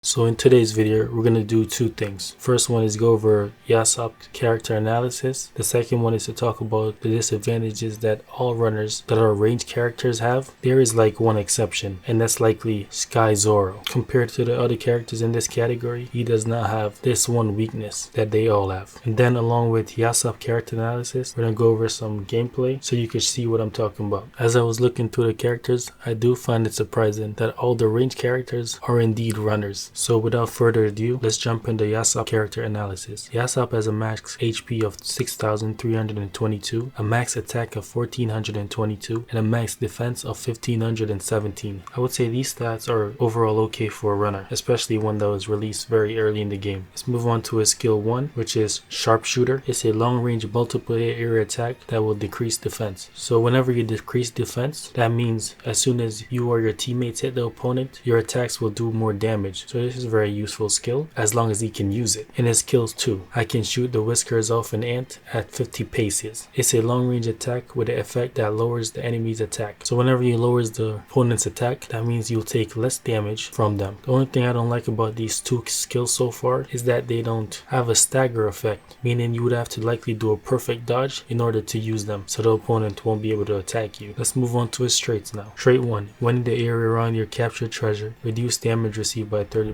So in today's video, we're going to do two things. First one is go over Yasopp character analysis. The second one is to talk about the disadvantages that all runners that are ranged characters have. There is like one exception, and that's likely Sky Zoro. Compared to the other characters in this category, he does not have this one weakness that they all have. And then along with Yasopp character analysis, we're going to go over some gameplay so you can see what I'm talking about. As I was looking through the characters, I do find it surprising that all the ranged characters are indeed runners. So without further ado, let's jump into Yasopp character analysis. Yasopp has a max HP of 6,322, a max attack of 1,422, and a max defense of 1,517. I would say these stats are overall okay for a runner, especially one that was released very early in the game. Let's move on to his skill 1, which is Sharpshooter. It's a long range multiple area attack that will decrease defense. So whenever you decrease defense, that means as soon as you or your teammates hit the opponent, your attacks will do more damage. So this is a very useful skill as long as he can use it. In his skills 2, I can shoot the whiskers off an ant at 50 paces. It's a long range attack with an effect that lowers the enemy's attack. So whenever you lowers the opponent's attack, that means you'll take less damage from them. The only thing I don't like about these two skills so far is that they don't have a stagger effect, meaning you would have to likely do a perfect dodge in order to use them, so the opponent won't be able to attack you. Let's move on to his traits now. Trait 1, when in the area around your captured treasure, reduce damage received by 30%.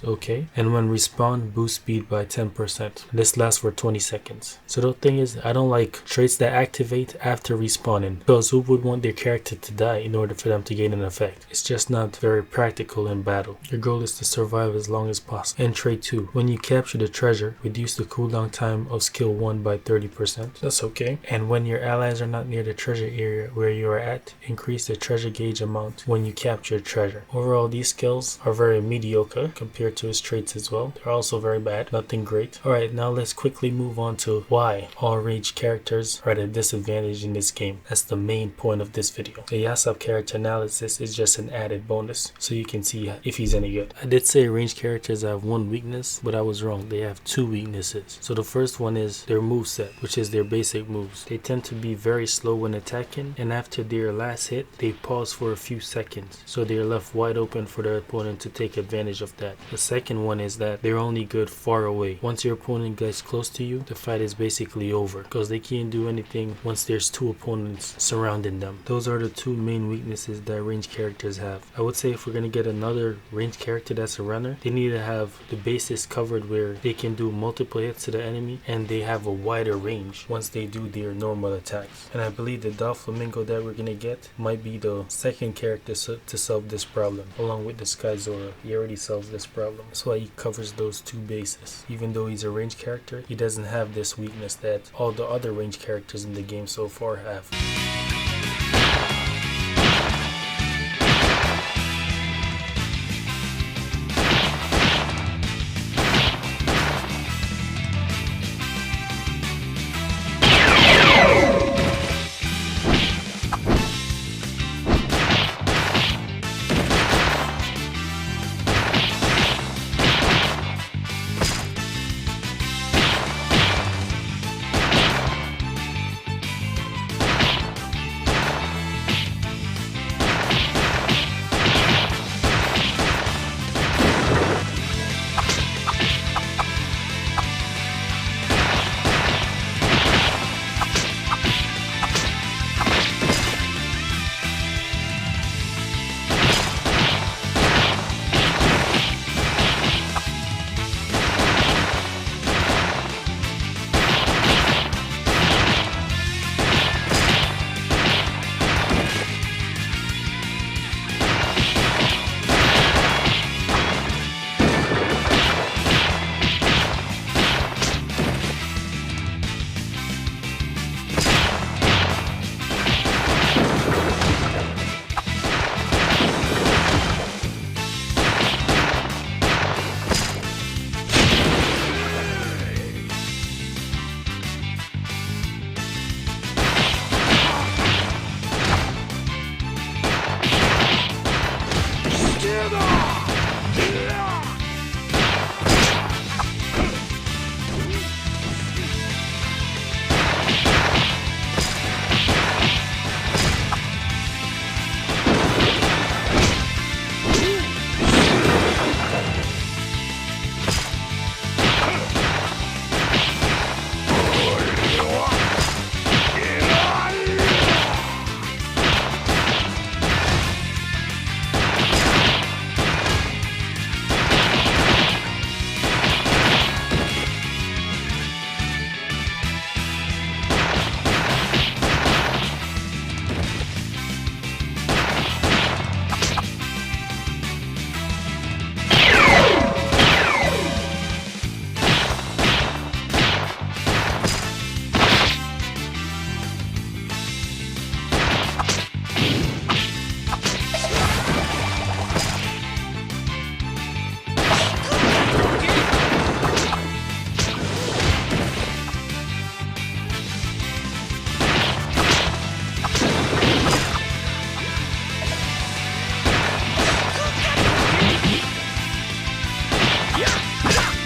Okay, and when respawn, boost speed by 10%. This lasts for 20 seconds. So the thing is, I don't like traits that activate after respawning, because who would want their character to die in order for them to gain an effect? It's just not very practical in battle. Your goal is to survive as long as possible. And trait 2, when you capture the treasure, reduce the cooldown time of skill 1 by 30%. That's okay. And when your allies are not near the treasure area where you are at, increase the treasure gauge amount when you capture treasure. Overall, these skills are very mediocre compared to his traits as well. They're also very bad, nothing great. Alright, now let's quickly move on to why all ranged characters are at a disadvantage in this game. That's the main point of this video. The Yasopp character analysis is just an added bonus, so you can see if he's any good. I did say ranged characters have one weakness, but I was wrong. They have two weaknesses. So the first one is their moveset, which is their basic moves. They tend to be very slow when attacking, and after their last hit, they pause for a few seconds, so they're left wide open for their opponent to take advantage of that. The second one is that they're only good far away. Once your opponent gets close to you, the fight is basically over, because they can't do anything once there's two opponents surrounding them. Those are the two main weaknesses that ranged characters have. I would say if we're going to get another ranged character that's a runner, they need to have the bases covered where they can do multiple hits to the enemy and they have a wider range once they do their normal attacks. And I believe the Doflamingo that we're going to get might be the second character to solve this problem, along with the Sky Zoro. He already solves this problem. That's why he covers those two bases. Even though he's a ranged character, he doesn't have this weakness that all the other ranged characters in the game so far have.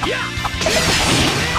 Yeah!